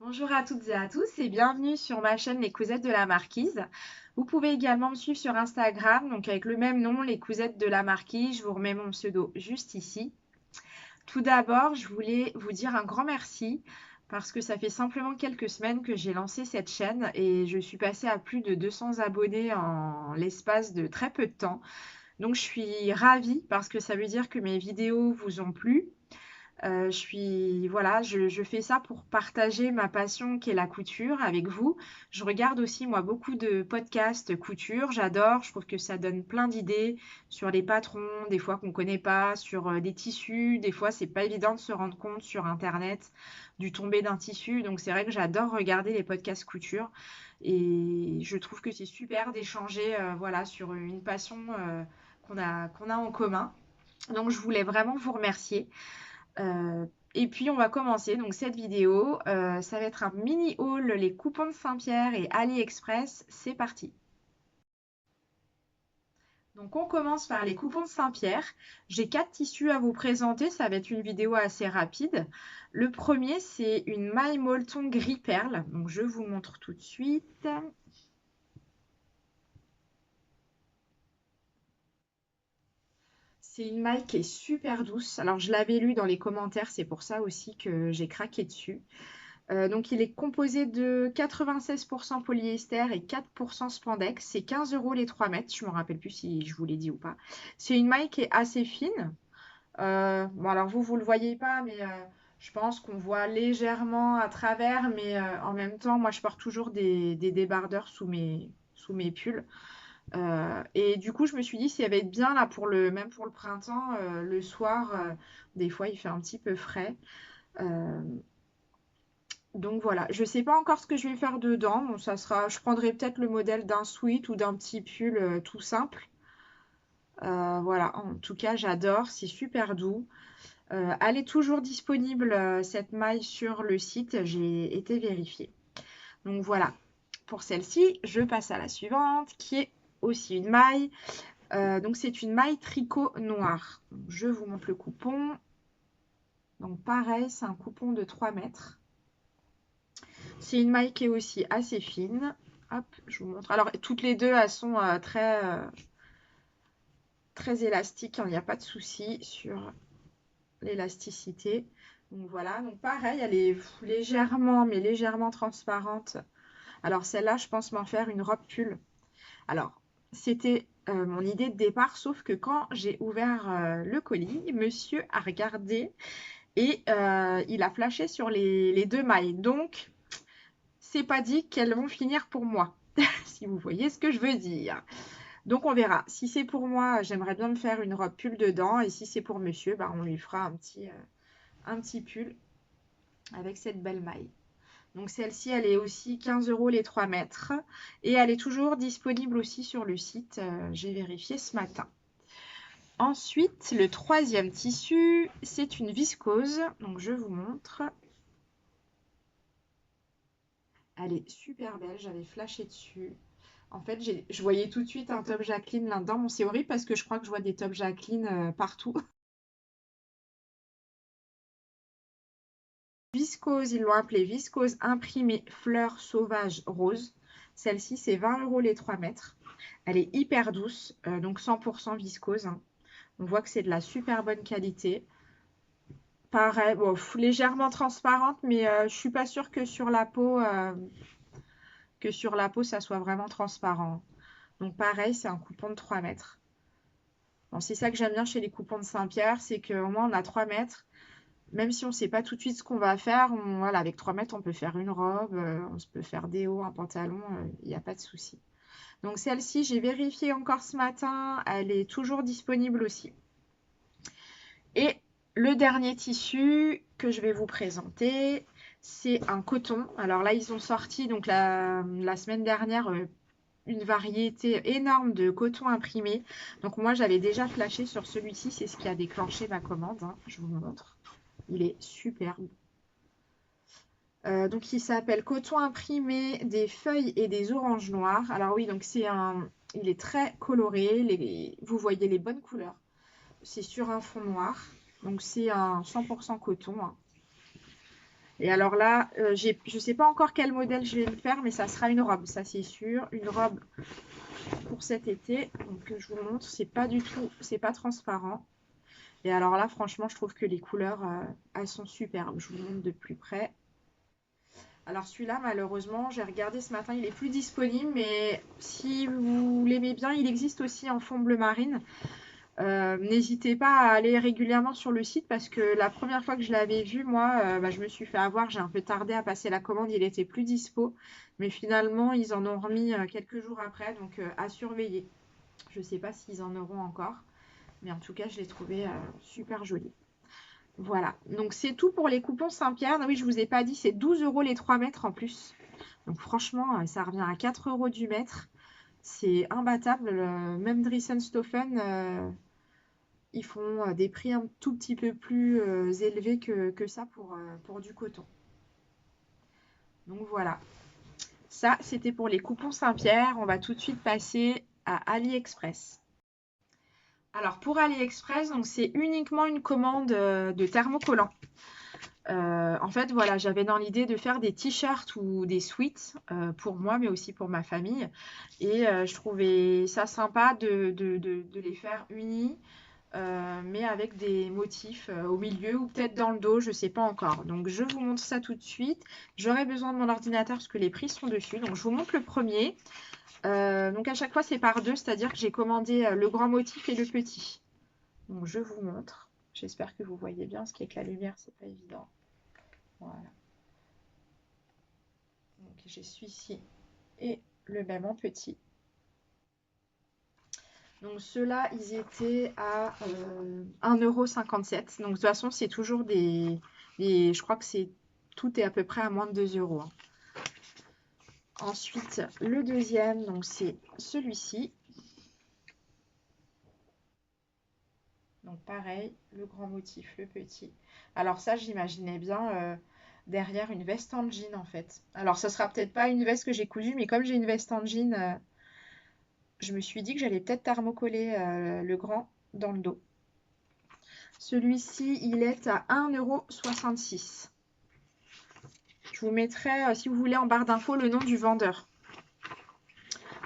Bonjour à toutes et à tous et bienvenue sur ma chaîne Les Cousettes de la Marquise. Vous pouvez également me suivre sur Instagram, donc avec le même nom, Les Cousettes de la Marquise. Je vous remets mon pseudo juste ici. Tout d'abord, je voulais vous dire un grand merci parce que ça fait simplement quelques semaines que j'ai lancé cette chaîne et je suis passée à plus de 200 abonnés en l'espace de très peu de temps. Donc je suis ravie parce que ça veut dire que mes vidéos vous ont plu. Voilà, je fais ça pour partager ma passion qui est la couture avec vous. Je regarde aussi, moi, beaucoup de podcasts couture. J'adore. Je trouve que ça donne plein d'idées sur les patrons, des fois qu'on ne connaît pas, sur des tissus. Des fois, c'est pas évident de se rendre compte sur Internet du tombé d'un tissu. Donc, c'est vrai que j'adore regarder les podcasts couture. Et je trouve que c'est super d'échanger, voilà, sur une passion, qu'on a en commun. Donc, je voulais vraiment vous remercier. Et puis on va commencer donc cette vidéo. Ça va être un mini haul les coupons de Saint-Pierre et AliExpress. C'est parti. Donc on commence par les coupons de Saint-Pierre. J'ai 4 tissus à vous présenter. Ça va être une vidéo assez rapide. Le premier, c'est une maille molleton gris perle. Donc je vous montre tout de suite. C'est une maille qui est super douce. Alors je l'avais lu dans les commentaires, c'est pour ça aussi que j'ai craqué dessus. Donc il est composé de 96% polyester et 4% spandex. C'est 15 euros les 3 mètres. Je ne me rappelle plus si je vous l'ai dit ou pas. C'est une maille qui est assez fine. Bon, alors vous ne le voyez pas, mais je pense qu'on voit légèrement à travers. Mais en même temps, moi, je porte toujours des débardeurs sous mes pulls. Et du coup, je me suis dit, ça va être bien là même pour le printemps, le soir, des fois, il fait un petit peu frais. Euh, donc voilà, je sais pas encore ce que je vais faire dedans. Bon, je prendrai peut-être le modèle d'un sweat ou d'un petit pull tout simple. Voilà, en tout cas, j'adore, c'est super doux. Elle est toujours disponible, cette maille, sur le site, j'ai été vérifiée. Donc voilà, pour celle-ci, je passe à la suivante, qui est aussi une maille. Donc c'est une maille tricot noir. Donc, je vous montre le coupon. Donc pareil, c'est un coupon de 3 mètres. C'est une maille qui est aussi assez fine. Hop, je vous montre. Alors, toutes les deux, elles sont très élastiques, hein. Il n'y a pas de souci sur l'élasticité. Donc voilà, donc pareil, elle est légèrement, mais légèrement transparente. Alors celle-là, je pense m'en faire une robe pull. Alors, c'était mon idée de départ, sauf que quand j'ai ouvert le colis, monsieur a regardé et il a flashé sur les deux mailles. Donc, c'est pas dit qu'elles vont finir pour moi, si vous voyez ce que je veux dire. Donc on verra. Si c'est pour moi, j'aimerais bien me faire une robe pull dedans. Et si c'est pour monsieur, bah, on lui fera un petit pull avec cette belle maille. Donc celle-ci, elle est aussi 15 euros les 3 mètres. Et elle est toujours disponible aussi sur le site. J'ai vérifié ce matin. Ensuite, le troisième tissu, c'est une viscose. Donc je vous montre. Elle est super belle. J'avais flashé dessus. En fait, je voyais tout de suite un top Jacqueline là-dedans. Bon, c'est horrible parce que je crois que je vois des top Jacqueline partout. Viscose, ils l'ont appelée viscose imprimée fleur sauvage rose. Celle-ci, c'est 20 euros les 3 mètres. Elle est hyper douce, donc 100% viscose, hein. On voit que c'est de la super bonne qualité. Pareil, bon, légèrement transparente, mais je suis pas sûre que sur la peau, ça soit vraiment transparent. Donc pareil, c'est un coupon de 3 mètres. Bon, c'est ça que j'aime bien chez les coupons de Saint-Pierre, c'est qu'au moins on a 3 mètres. Même si on ne sait pas tout de suite ce qu'on va faire, voilà, avec 3 mètres, on peut faire une robe, on peut faire des hauts, un pantalon, il n'y a pas de souci. Donc celle-ci, j'ai vérifié encore ce matin, elle est toujours disponible aussi. Et le dernier tissu que je vais vous présenter, c'est un coton. Alors là, ils ont sorti donc la semaine dernière une variété énorme de coton imprimé. Donc moi, j'avais déjà flashé sur celui-ci, c'est ce qui a déclenché ma commande, hein. Je vous montre. Il est superbe. Donc il s'appelle coton imprimé des feuilles et des oranges noires. Alors oui, donc il est très coloré. Vous voyez les bonnes couleurs. C'est sur un fond noir. Donc c'est un 100% coton, hein. Et alors là, je ne sais pas encore quel modèle je vais le faire, mais ça sera une robe, ça c'est sûr. Une robe pour cet été. Donc je vous montre, c'est pas du tout, c'est pas transparent. Et alors là, franchement, je trouve que les couleurs, elles sont superbes. Je vous montre de plus près. Alors celui-là, malheureusement, j'ai regardé ce matin, il est plus disponible, mais si vous l'aimez bien, il existe aussi en fond bleu marine. N'hésitez pas à aller régulièrement sur le site parce que la première fois que je l'avais vu, moi, je me suis fait avoir. J'ai un peu tardé à passer la commande, il était plus dispo. Mais finalement, ils en ont remis quelques jours après, donc à surveiller. Je ne sais pas s'ils en auront encore, mais en tout cas, je l'ai trouvé super joli. Voilà, donc c'est tout pour les coupons Saint-Pierre. Oui, je ne vous ai pas dit, c'est 12 € les 3 mètres en plus. Donc franchement, ça revient à 4 € du mètre. C'est imbattable. Même Driessen-Stauffen, ils font des prix un tout petit peu plus élevés que ça pour du coton. Donc voilà, ça c'était pour les coupons Saint-Pierre. On va tout de suite passer à AliExpress. Alors pour AliExpress, donc c'est uniquement une commande de thermocollants. En fait, voilà, j'avais dans l'idée de faire des t-shirts ou des sweats pour moi, mais aussi pour ma famille. Et je trouvais ça sympa de les faire unis, mais avec des motifs au milieu ou peut-être dans le dos, je ne sais pas encore. Donc je vous montre ça tout de suite. J'aurai besoin de mon ordinateur parce que les prix sont dessus. Donc je vous montre le premier. Donc à chaque fois c'est par deux, c'est-à-dire que j'ai commandé le grand motif et le petit. Donc je vous montre. J'espère que vous voyez bien, parce qu'avec la lumière c'est pas évident. Voilà. Donc j'ai celui-ci et le même en petit. Donc ceux-là, ils étaient à 1,57 €. Donc de toute façon, c'est toujours je crois que tout est à peu près à moins de 2 €. Hein. Ensuite, le deuxième, donc c'est celui-ci. Donc pareil, le grand motif, le petit. Alors ça, j'imaginais bien derrière une veste en jean en fait. Alors ça sera peut-être pas une veste que j'ai cousue, mais comme j'ai une veste en jean, je me suis dit que j'allais peut-être thermocoller le grand dans le dos. Celui-ci, il est à 1,66 €. Je vous mettrai, si vous voulez, en barre d'infos, le nom du vendeur.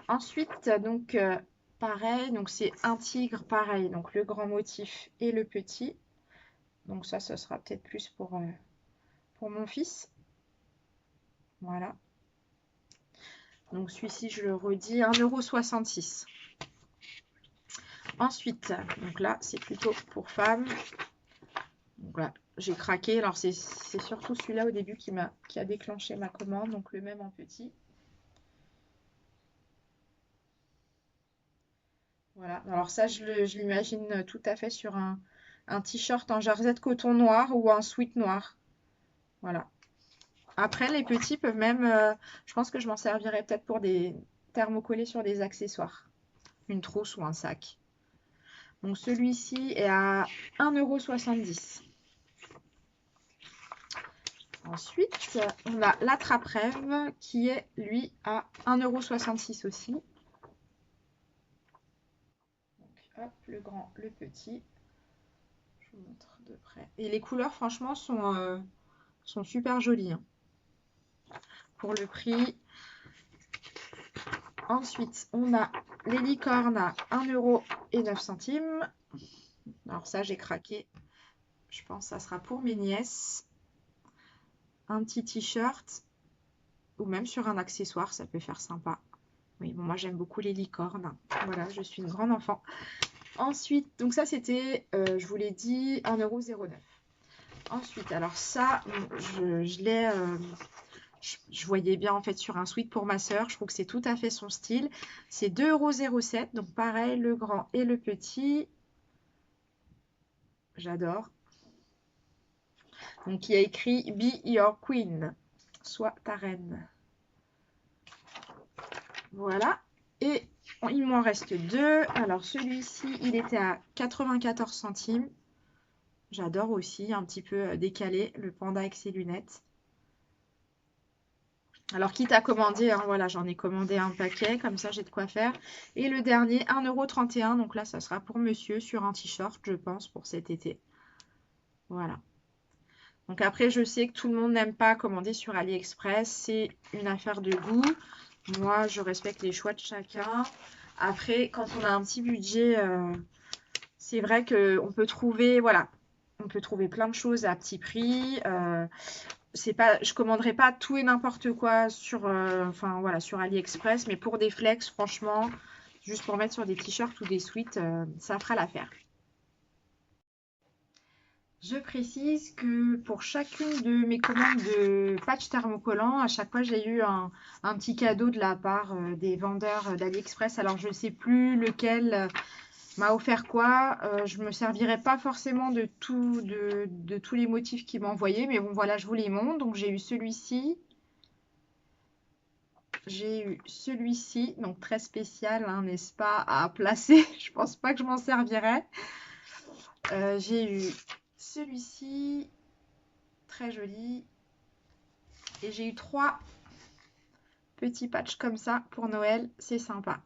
Ensuite, donc, pareil, donc c'est un tigre, pareil, donc le grand motif et le petit. Donc ça, ce sera peut-être plus pour mon fils. Voilà. Donc celui-ci, je le redis, 1,66 €. Ensuite, donc là, c'est plutôt pour femmes. Donc voilà, j'ai craqué. Alors c'est surtout celui-là au début qui a déclenché ma commande, donc le même en petit. Voilà, alors ça je l'imagine tout à fait sur un t-shirt en jarzette coton noir ou un sweat noir. Voilà. Après les petits peuvent même, je pense que je m'en servirai peut-être pour des thermocollés sur des accessoires. Une trousse ou un sac. Donc celui-ci est à 1,70 €. Ensuite, on a l'attrape-rêve qui est, lui, à 1,66 € aussi. Donc, hop, le grand, le petit. Je vous montre de près. Et les couleurs, franchement, sont super jolies. Hein. Pour le prix. Ensuite, on a les licornes à 1,09 €. Alors ça, j'ai craqué. Je pense que ça sera pour mes nièces. Un petit t-shirt. Ou même sur un accessoire, ça peut faire sympa. Oui, bon, moi j'aime beaucoup les licornes. Voilà, je suis une grande enfant. Ensuite, donc ça c'était, je vous l'ai dit, 1,09 €. Ensuite, alors ça, je l'ai, je voyais bien en fait sur un sweat pour ma soeur. Je trouve que c'est tout à fait son style. C'est 2,07 €. Donc pareil, le grand et le petit. J'adore. Donc il y a écrit Be Your Queen. Sois ta reine. Voilà. Et il m'en reste deux. Alors celui-ci, il était à 94 centimes. J'adore aussi, un petit peu décalé, le panda avec ses lunettes. Alors, quitte à commander, hein, voilà, j'en ai commandé un paquet, comme ça j'ai de quoi faire. Et le dernier, 1,31 €. Donc là, ça sera pour monsieur sur un t-shirt, je pense, pour cet été. Voilà. Donc après, je sais que tout le monde n'aime pas commander sur AliExpress. C'est une affaire de goût. Moi, je respecte les choix de chacun. Après, quand on a un petit budget, c'est vrai qu'on peut trouver, voilà, on peut trouver plein de choses à petit prix. C'est pas, je commanderai pas tout et n'importe quoi sur, enfin voilà, sur AliExpress, mais pour des flex, franchement, juste pour mettre sur des t-shirts ou des sweats, ça fera l'affaire. Je précise que pour chacune de mes commandes de patchs thermocollants, à chaque fois j'ai eu un petit cadeau de la part des vendeurs d'AliExpress. Alors je ne sais plus lequel m'a offert quoi. Je me servirai pas forcément de tous les motifs qu'il m'a envoyés, mais bon voilà, je vous les montre. Donc j'ai eu celui-ci, donc très spécial, hein, n'est-ce pas, à placer. Je pense pas que je m'en servirai. J'ai eu celui-ci, très joli. Et j'ai eu 3 petits patchs comme ça pour Noël. C'est sympa.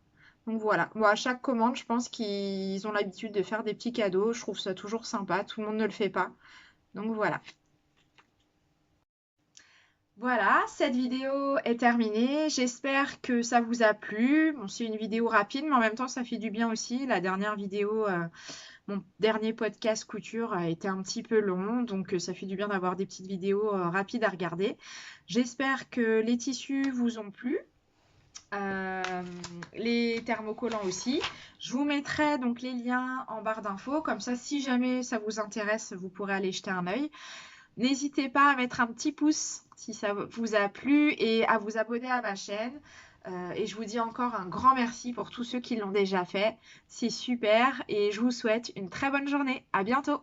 Donc voilà. Moi, à chaque commande, je pense qu'ils ont l'habitude de faire des petits cadeaux. Je trouve ça toujours sympa. Tout le monde ne le fait pas. Donc voilà. Voilà, cette vidéo est terminée. J'espère que ça vous a plu. Bon, c'est une vidéo rapide, mais en même temps, ça fait du bien aussi. La dernière vidéo, mon dernier podcast couture a été un petit peu long, donc ça fait du bien d'avoir des petites vidéos rapides à regarder. J'espère que les tissus vous ont plu. euh, les thermocollants aussi. Je vous mettrai donc les liens en barre d'infos, comme ça si jamais ça vous intéresse, vous pourrez aller jeter un œil. N'hésitez pas à mettre un petit pouce si ça vous a plu et à vous abonner à ma chaîne. Et je vous dis encore un grand merci pour tous ceux qui l'ont déjà fait. C'est super et je vous souhaite une très bonne journée. À bientôt!